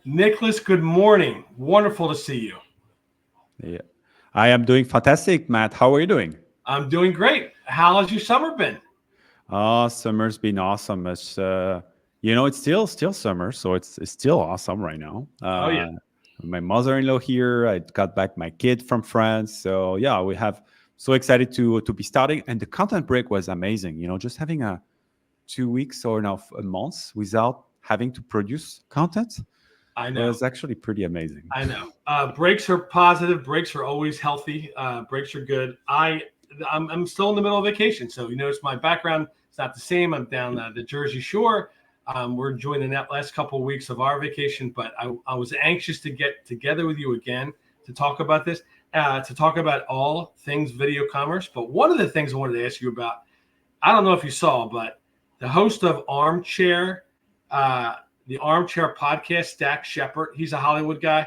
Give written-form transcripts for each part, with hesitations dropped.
Nicholas, good morning. Wonderful to see you. Yeah, I am doing fantastic, Matt. How are you doing? I'm doing great. How has your summer been? Oh, summer's been awesome. It's still summer, so it's still awesome right now. Oh, yeah. My mother-in-law here. I got back my kid from France, so yeah, we have so excited to be starting. And the content break was amazing. Just having a 2 weeks or now a month without having to produce content I know. was actually pretty amazing. I know. Breaks are positive. Breaks are always healthy. Breaks are good. I'm still in the middle of vacation, so you notice my background is not the same. I'm down the Jersey Shore. We're enjoying the last couple of weeks of our vacation, but I was anxious to get together with you again to talk about this, to talk about all things video commerce. But one of the things I wanted to ask you about, I don't know if you saw, but the host of uh, the Armchair podcast, Dak Shepard, he's a Hollywood guy,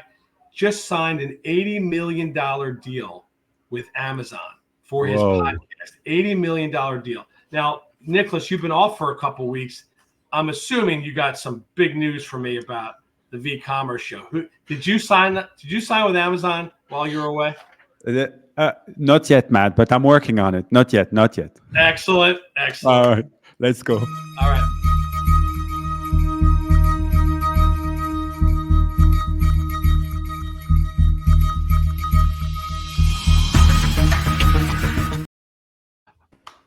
just signed an $80 million deal with Amazon for his Whoa. podcast. $80 million deal. Now, Nicholas, you've been off for a couple of weeks. I'm assuming you got some big news for me about the Vcommerce show. Did you sign? Did you sign with Amazon while you were away? Not yet, Matt, but I'm working on it. Not yet, not yet. Excellent, excellent. All right, let's go. All right.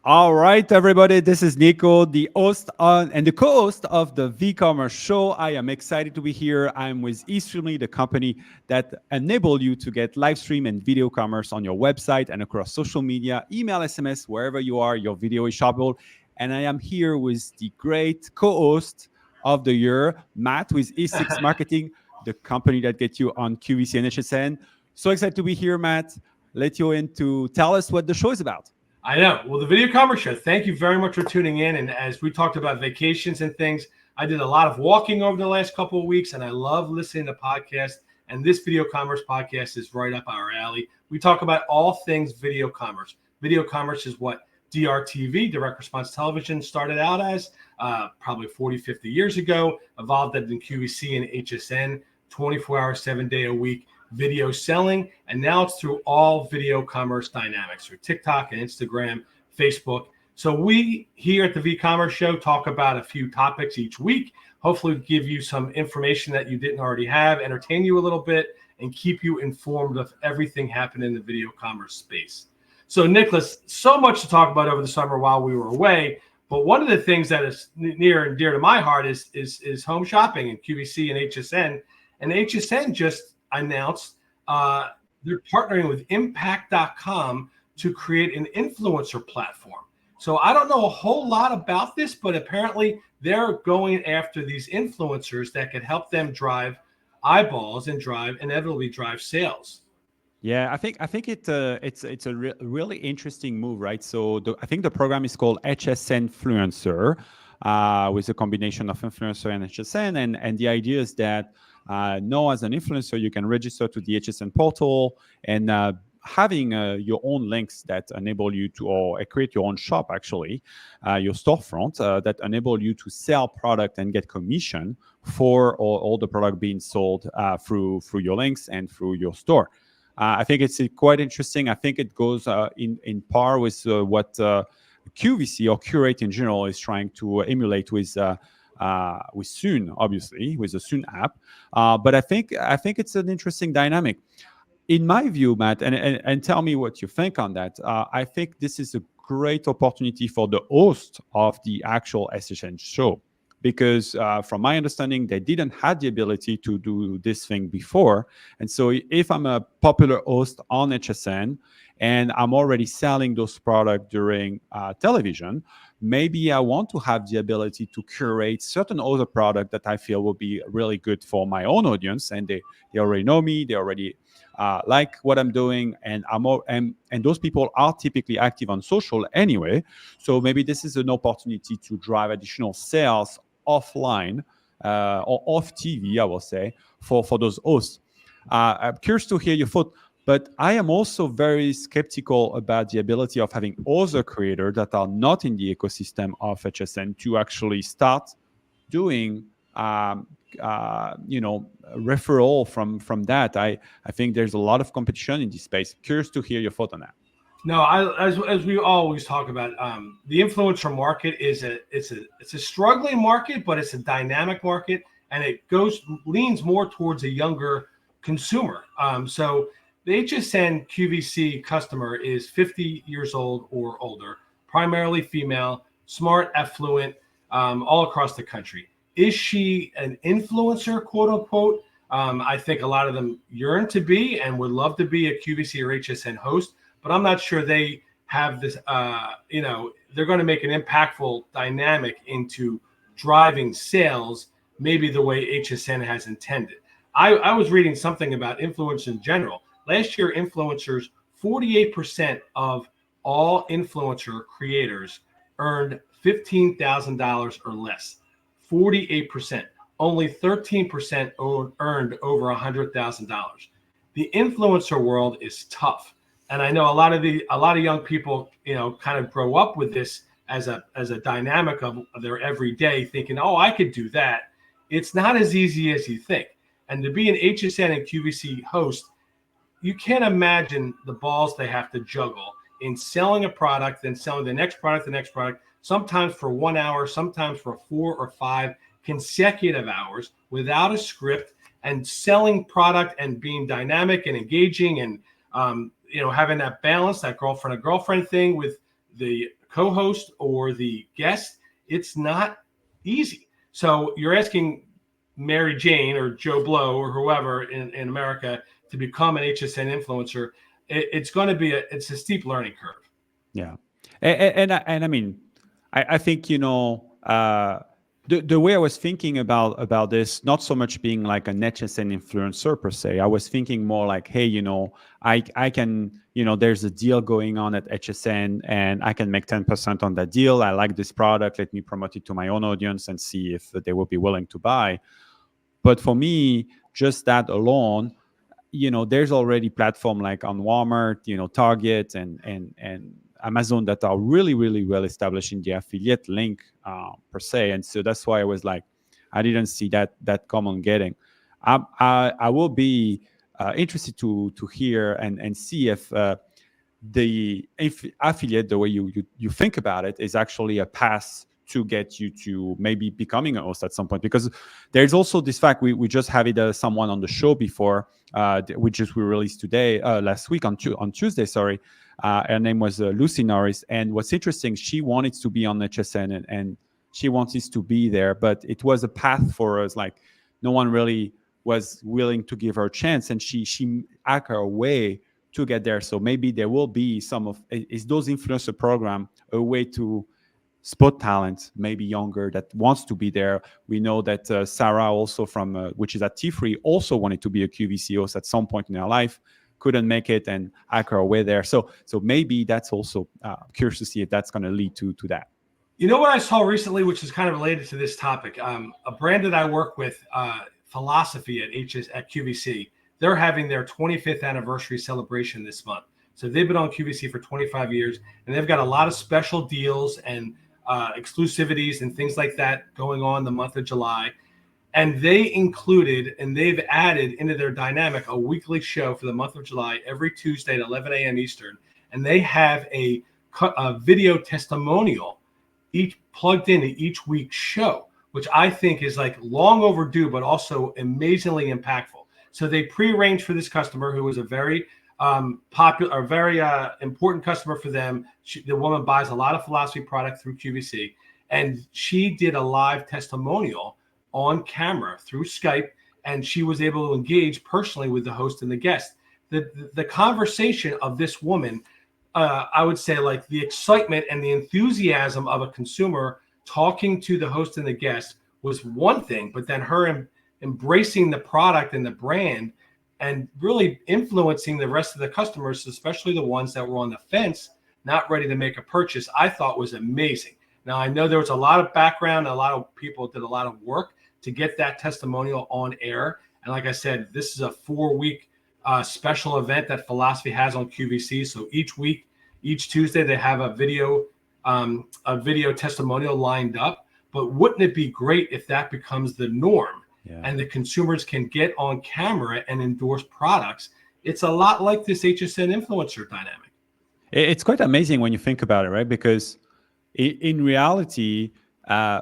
All right, everybody. This is Nico, the host and the co-host of the Vcommerce show. I am excited to be here. I'm with Extremely, the company that enable you to get live stream and video commerce on your website and across social media, email, SMS, wherever you are, your video is shoppable. And I am here with the great co-host of the year, Matt, with E6 Marketing, the company that gets you on QVC and HSN. So excited to be here, Matt. Let you in to tell us what the show is about. I know. Well, the Video Commerce Show, thank you very much for tuning in. And as we talked about vacations and things, I did a lot of walking over the last couple of weeks, and I love listening to podcasts. And this Video Commerce podcast is right up our alley. We talk about all things video commerce. Video commerce is what DRTV, direct response television, started out as probably 40, 50 years ago, evolved in QVC and HSN, 24-hour, 7-day-a-week video selling, and now it's through all video commerce dynamics through TikTok and Instagram, Facebook. So we here at the Vcommerce Show talk about a few topics each week, hopefully give you some information that you didn't already have, entertain you a little bit, and keep you informed of everything happening in the video commerce space. So Nicholas, so much to talk about over the summer while we were away, but one of the things that is near and dear to my heart is home shopping and QVC and HSN. And HSN just announced they're partnering with impact.com to create an influencer platform. So I don't know a whole lot about this, but apparently they're going after these influencers that could help them drive eyeballs and inevitably drive sales. Yeah, I think it's a really interesting move, right? So I think the program is called HSNfluencer, with a combination of influencer and HSN, and the idea is that now as an influencer, you can register to the HSN portal and having your own links that enable you to or create your own shop, actually, your storefront that enable you to sell product and get commission for all the product being sold through your links and through your store. I think it's quite interesting. I think it goes in par with what QVC or Curated in general is trying to emulate with Soon, obviously, with the Soon app. But I think it's an interesting dynamic. In my view, Matt, and tell me what you think on that. I think this is a great opportunity for the host of the actual SHN show, because from my understanding, they didn't have the ability to do this thing before. And so if I'm a popular host on HSN and I'm already selling those products during television, maybe I want to have the ability to curate certain other product that I feel will be really good for my own audience. And they already know me, they already like what I'm doing, and and those people are typically active on social anyway. So maybe this is an opportunity to drive additional sales offline or off TV, I will say, for those hosts. I'm curious to hear your thought, but I am also very skeptical about the ability of having other creators that are not in the ecosystem of HSN to actually start doing referral from that. I think there's a lot of competition in this space. Curious to hear your thought on that. No, as we always talk about, the influencer market it's a struggling market, but it's a dynamic market, and it leans more towards a younger consumer. So the HSN QVC customer is 50 years old or older, primarily female, smart, affluent, all across the country. Is she an influencer, quote unquote? I think a lot of them yearn to be and would love to be a QVC or HSN host, but I'm not sure they have this, they're going to make an impactful dynamic into driving sales, maybe the way HSN has intended. I was reading something about influence in general. Last year, influencers, 48% of all influencer creators earned $15,000 or less. 48%. Only 13% earned over $100,000. The influencer world is tough. And I know a lot of young people, kind of grow up with this as a dynamic of their everyday, thinking, oh, I could do that. It's not as easy as you think. And to be an HSN and QVC host, you can't imagine the balls they have to juggle in selling a product, then selling the next product, sometimes for 1 hour, sometimes for 4 or 5 consecutive hours without a script, and selling product and being dynamic and engaging and having that balance, that girlfriend thing with the co-host or the guest. It's not easy. So you're asking Mary Jane or Joe Blow or whoever in America to become an HSN influencer. It's going to be a steep learning curve. Yeah. And I mean, I think, the way I was thinking about this, not so much being like an HSN influencer per se. I was thinking more like, hey, I can, there's a deal going on at HSN and I can make 10% on that deal. I like this product. Let me promote it to my own audience and see if they will be willing to buy. But for me, just that alone, there's already platform like on Walmart, Target and Amazon that are really, really well established in the affiliate link per se. And so that's why I was like, I didn't see that come on getting. I will be interested to hear and see if the affiliate, the way you think about it, is actually a path to get you to maybe becoming a host at some point. Because there's also this fact, we just had someone on the show before, which we released last week on Tuesday, sorry. Her name was Lucy Norris. And what's interesting, she wanted to be on HSN and she wants us to be there, but it was a path for us. Like no one really was willing to give her a chance, and she hacked her way to get there. So maybe there will be is those influencer program a way to spot talent, maybe younger, that wants to be there. We know that Sarah also which is at T3, also wanted to be a QVC host at some point in her life, couldn't make it and hack her way there. So maybe that's also curious to see if that's going to lead to that. You know what I saw recently, which is kind of related to this topic? A brand that I work with, Philosophy at QVC, they're having their 25th anniversary celebration this month. So they've been on QVC for 25 years, and they've got a lot of special deals and exclusivities and things like that going on the month of July. And they included, and they've added into their dynamic, a weekly show for the month of July, every Tuesday at 11 a.m. Eastern. And they have a video testimonial plugged into each week's show, which I think is like long overdue, but also amazingly impactful. So they prearranged for this customer who was a very popular, a very important customer for them. The woman buys a lot of Philosophy product through QVC, and she did a live testimonial on camera through Skype, and she was able to engage personally with the host and the guest. The conversation of this woman, I would say, like the excitement and the enthusiasm of a consumer talking to the host and the guest was one thing, but then her embracing the product and the brand and really influencing the rest of the customers, especially the ones that were on the fence, not ready to make a purchase, I thought was amazing. Now, I know there was a lot of background, a lot of people did a lot of work to get that testimonial on air. And like I said, this is a 4-week special event that Philosophy has on QVC. So each week, each Tuesday, they have a video testimonial lined up. But wouldn't it be great if that becomes the norm? and the consumers can get on camera and endorse products. It's a lot like this HSN influencer dynamic. It's quite amazing when you think about it, right? Because in reality,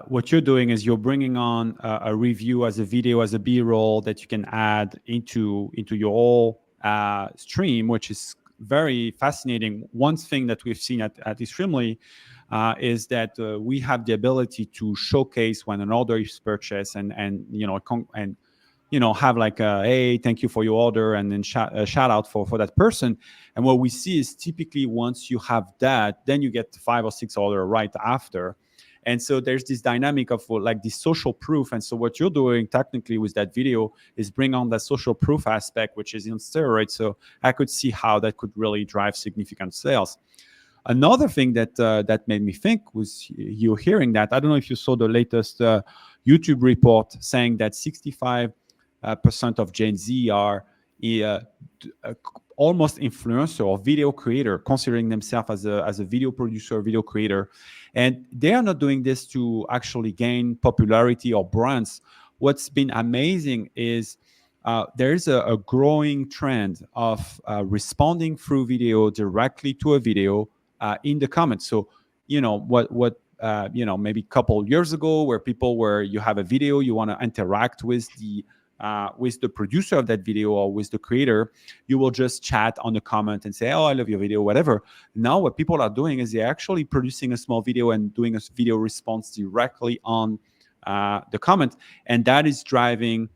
what you're doing is you're bringing on a review as a video, as a B-roll that you can add into your whole stream, which is very fascinating. One thing that we've seen at Extremely is that we have the ability to showcase when an order is purchased and have like a, hey, thank you for your order, and then shout out for that person. And what we see is typically once you have that, then you get 5 or 6 order right after. And so there's this dynamic of like this social proof. And so what you're doing technically with that video is bring on that social proof aspect, which is in steroids. So I could see how that could really drive significant sales. Another thing that made me think was you hearing that. I don't know if you saw the latest YouTube report saying that 65% of Gen Z are almost influencer or video creator, considering themselves as a video producer, video creator. And they are not doing this to actually gain popularity or brands. What's been amazing is there's a growing trend of responding through video directly to a video in the comments. So, maybe a couple years ago where you have a video, you want to interact with the producer of that video or with the creator, you will just chat on the comment and say, oh, I love your video, whatever. Now what people are doing is they're actually producing a small video and doing a video response directly on the comment. And that is driving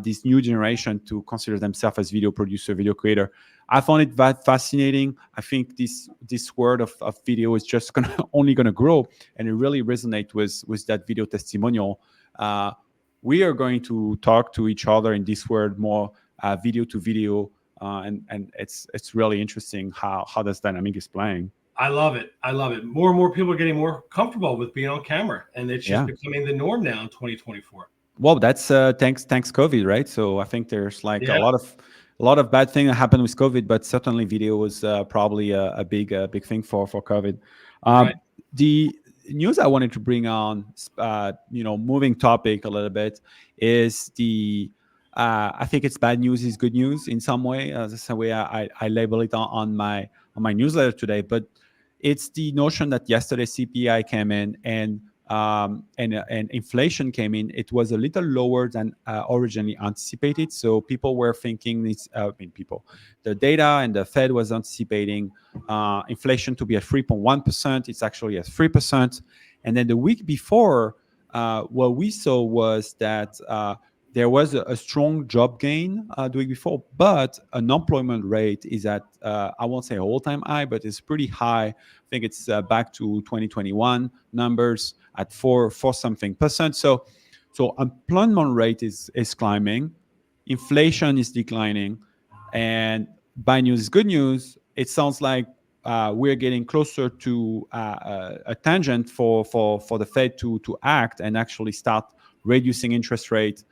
this new generation to consider themselves as video producer, video creator. I found it fascinating. I think this word of video is just only gonna grow, and it really resonates with that video testimonial. We are going to talk to each other in this world more video to video, and it's really interesting how this dynamic is playing. I love it. More and more people are getting more comfortable with being on camera, and it's just becoming the norm now in 2024. Well, that's thanks COVID, right? So I think there's like a lot of bad things that happened with COVID, but certainly video was probably a big thing for COVID. Right. The news I wanted to bring on, moving topic a little bit, is I think it's bad news is good news in some way. That's the way I label it on my newsletter today. But it's the notion that yesterday CPI came in and inflation came in. It was a little lower than originally anticipated. So people were thinking the data and the Fed was anticipating inflation to be at 3.1%. It's actually at 3%. And then the week before, what we saw was that there was a strong job gain the week before, but unemployment rate is at, I won't say all-time high, but it's pretty high. I think it's back to 2021 numbers at 4 something percent. So employment rate is climbing, inflation is declining, and bad news is good news. It sounds like we're getting closer to a tangent for the Fed to act and actually start reducing interest rates.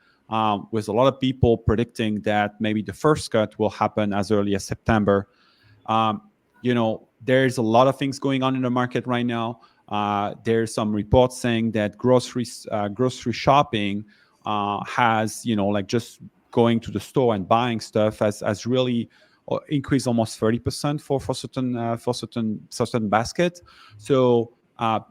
With a lot of people predicting that maybe the first cut will happen as early as September. There's a lot of things going on in the market right now. There's some reports saying that grocery shopping has, like just going to the store and buying stuff has really increased almost 30% for certain basket. So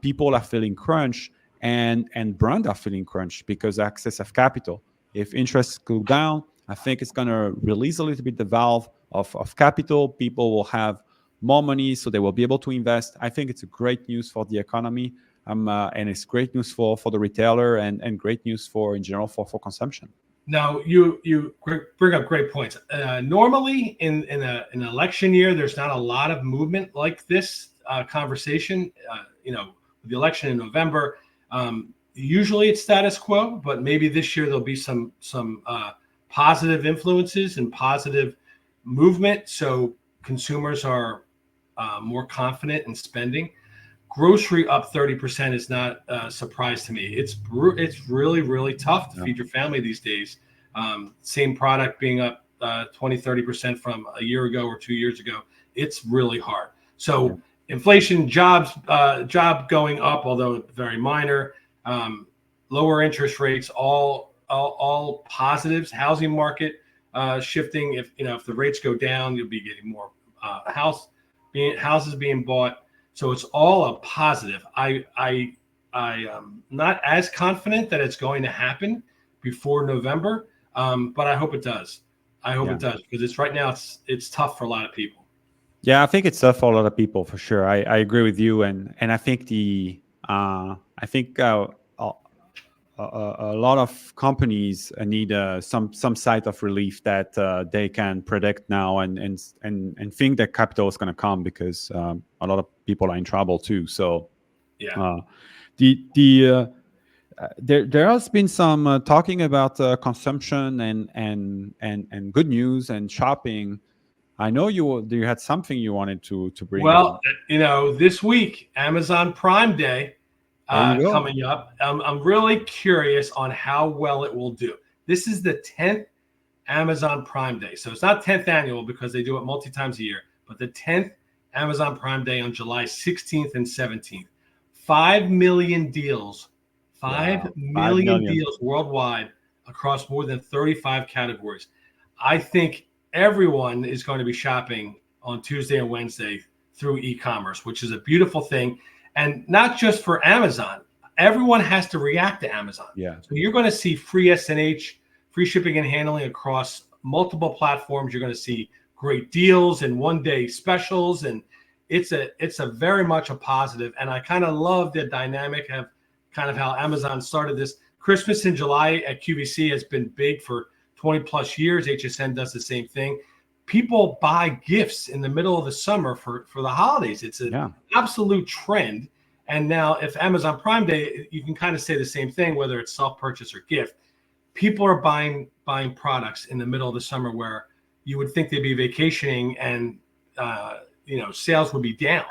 people are feeling crunch, and brands are feeling crunch because access of capital. If interests go down, I think it's going to release a little bit the valve of capital. People will have more money, so they will be able to invest. I think it's a great news for the economy, and it's great news for the retailer, and great news in general for consumption. Now, you bring up great points. Normally, in an election year, there's not a lot of movement like this conversation. The election in November. Usually it's status quo, but maybe this year there'll be some positive influences and positive movement. So consumers are more confident in spending. Grocery up 30% is not a surprise to me. It's really, really tough to feed your family these days. Same product being up 20-30% from a year ago or 2 years ago. It's really hard. So inflation, job going up, although very minor. Lower interest rates, all all positives. Housing market shifting. If the rates go down, you'll be getting more houses being bought. So it's all a positive. I am not as confident that it's going to happen before November, but I hope it does. I hope it does, because right now it's tough for a lot of people. Yeah, I think it's tough for a lot of people for sure. I agree with you, and I think a lot of companies need some site of relief that they can predict now and think that capital is going to come, because a lot of people are in trouble too. So there has been some talking about consumption and good news and shopping. I know you had something you wanted to bring. Well, this week, Amazon Prime Day coming up. I'm really curious on how well it will do. This is the 10th Amazon Prime Day. So it's not 10th annual, because they do it multi times a year, but the 10th Amazon Prime Day on July 16th and 17th. 5 million deals, 5 million deals worldwide across more than 35 categories. I think everyone is going to be shopping on Tuesday and Wednesday through e-commerce, which is a beautiful thing. And not just for Amazon, everyone has to react to Amazon. So you're going to see free SNH, free shipping and handling across multiple platforms. You're going to see great deals and one-day specials, and it's a very much a positive. And I kind of love the dynamic of kind of how Amazon started this. Christmas in July at QVC has been big for 20 plus years. HSN does the same thing. People buy gifts in the middle of the summer for the holidays. It's an absolute trend. And now if Amazon Prime Day, you can kind of say the same thing, whether it's self-purchase or gift. People are buying products in the middle of the summer where you would think they'd be vacationing, and sales would be down.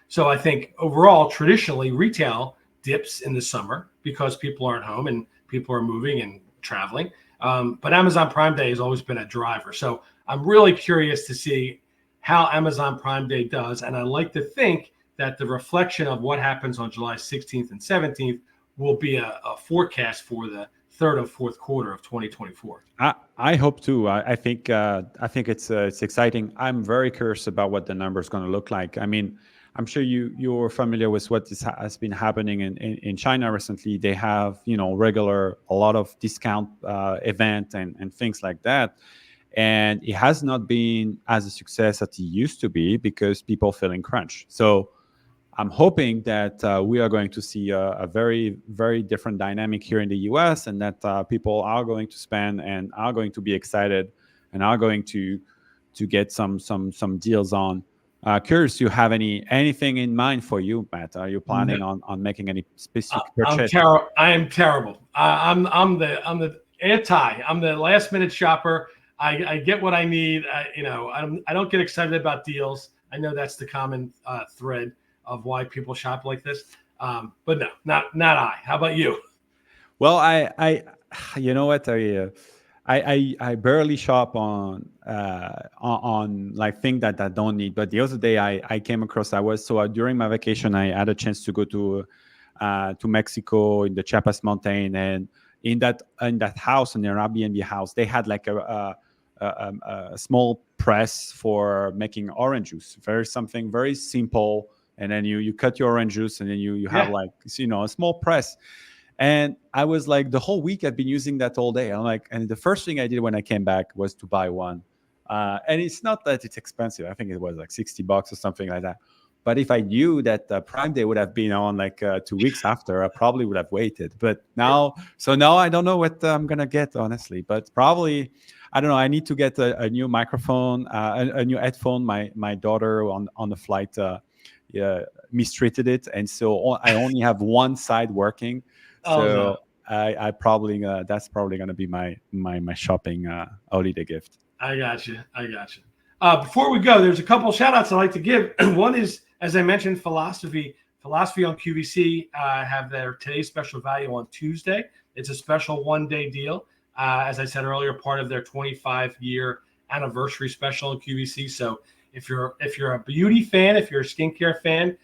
So I think overall, traditionally, retail dips in the summer because people aren't home and people are moving and traveling. But Amazon Prime Day has always been a driver. So I'm really curious to see how Amazon Prime Day does. And I like to think that the reflection of what happens on July 16th and 17th will be a forecast for the third and fourth quarter of 2024. I hope too. I think it's exciting. I'm very curious about what the number is going to look like. I mean, I'm sure you're familiar with what has been happening in China recently. They have a lot of discount event and things like that, and it has not been as a success as it used to be because people feeling crunch. So I'm hoping that we are going to see a very, very different dynamic here in the US, and that people are going to spend and are going to be excited and are going to get some deals on. Curious, you have anything in mind for you, Matt? Are you planning on making any specific purchase? I am terrible. I'm the anti. I'm the last minute shopper. I get what I need. I don't get excited about deals. I know that's the common thread of why people shop like this. But no, not I. How about you? Well, I you know what, I barely shop on like things that I don't need. But the other day I came across, during my vacation, I had a chance to go to Mexico in the Chiapas mountain, and in that house, in their Airbnb house, they had like a small press for making orange juice. Something very simple. And then you cut your orange juice, and then you have like, a small press. And I was like, the whole week I've been using that all day. I'm like, and the first thing I did when I came back was to buy one. And it's not that it's expensive. I think it was like $60 or something like that. But if I knew that Prime Day would have been on like 2 weeks after, I probably would have waited. But now I don't know what I'm going to get, honestly. But probably, I don't know. I need to get a new microphone, a new headphone. My daughter on the flight mistreated it, and so I only have one side working. So I probably that's probably going to be my shopping holiday gift. I got you. Before we go, there's a couple shout outs I'd like to give. One is, as I mentioned, Philosophy on QVC have their today's special value on Tuesday. It's a special one-day deal. As I said earlier, part of their 25-year anniversary special on QVC. So if you're a beauty fan, if you're a skincare fan,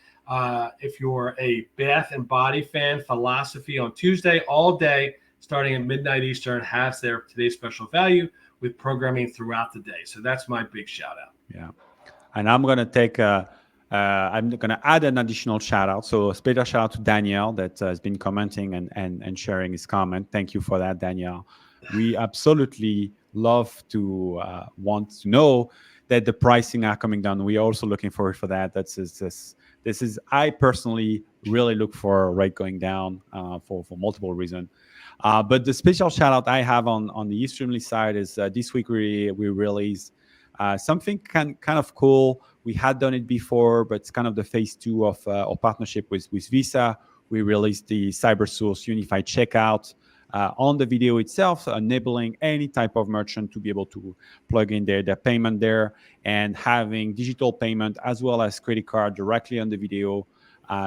if you're a bath and body fan, Philosophy on Tuesday all day, starting at midnight Eastern, has their today's special value with programming throughout the day. So that's my big shout out. Yeah. And I'm going to I'm going to add an additional shout out. So a special shout out to Danielle that has been commenting and sharing his comment. Thank you for that, Danielle. We absolutely love to want to know that the pricing are coming down. We are also looking forward for that. This is I personally really look for rate going down for multiple reasons. But the special shout out I have on the Easternly side is this week we released something kind of cool. We had done it before, but it's kind of the phase 2 of our partnership with Visa. We released the CyberSource Unified Checkout on the video itself, enabling any type of merchant to be able to plug in their payment there and having digital payment as well as credit card directly on the video.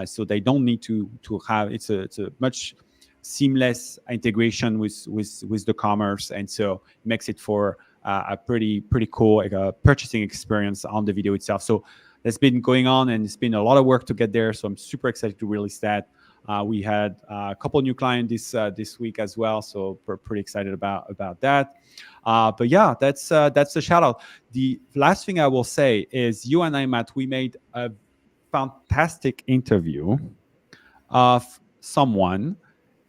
So they don't need to have, it's a much seamless integration with the commerce. And so it makes it for a pretty cool purchasing experience on the video itself. So that's been going on, and it's been a lot of work to get there. So I'm super excited to release that. We had a couple new clients this week as well, so we're pretty excited about that. But yeah, that's the shout out. The last thing I will say is you and I, Matt, we made a fantastic interview of someone,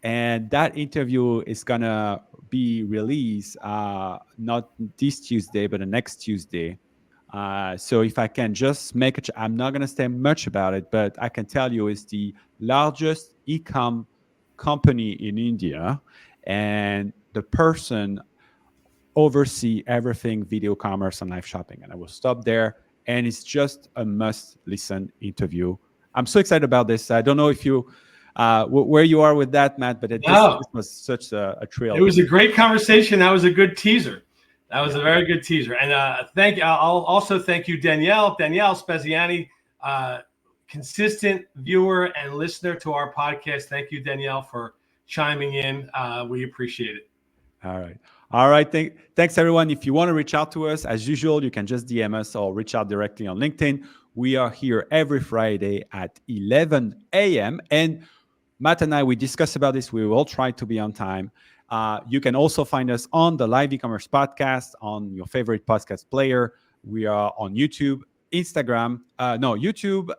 and that interview is gonna be released not this Tuesday, but the next Tuesday. So if I can just make it, I'm not going to say much about it, but I can tell you it's the largest e-com company in India, and the person oversee everything video commerce and live shopping. And I will stop there, and it's just a must-listen interview. I'm so excited about this. I don't know if you where you are with that, Matt, but this was such a thrill. It was a great conversation. That was a good teaser. That was a very good teaser. And I'll also thank you, Danielle Speziani, consistent viewer and listener to our podcast. Thank you, Danielle, for chiming in. We appreciate it. All right. Thanks, everyone. If you want to reach out to us, as usual, you can just DM us or reach out directly on LinkedIn. We are here every Friday at 11 a.m. And Matt and I, we discussed about this. We will try to be on time. You can also find us on the Live E-commerce podcast on your favorite podcast player. We are on YouTube, YouTube,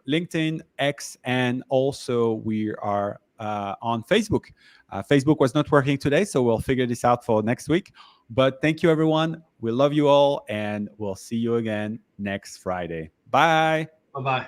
LinkedIn, X, and also we are on Facebook. Facebook was not working today, so we'll figure this out for next week. But thank you, everyone. We love you all, and we'll see you again next Friday. Bye. Bye-bye.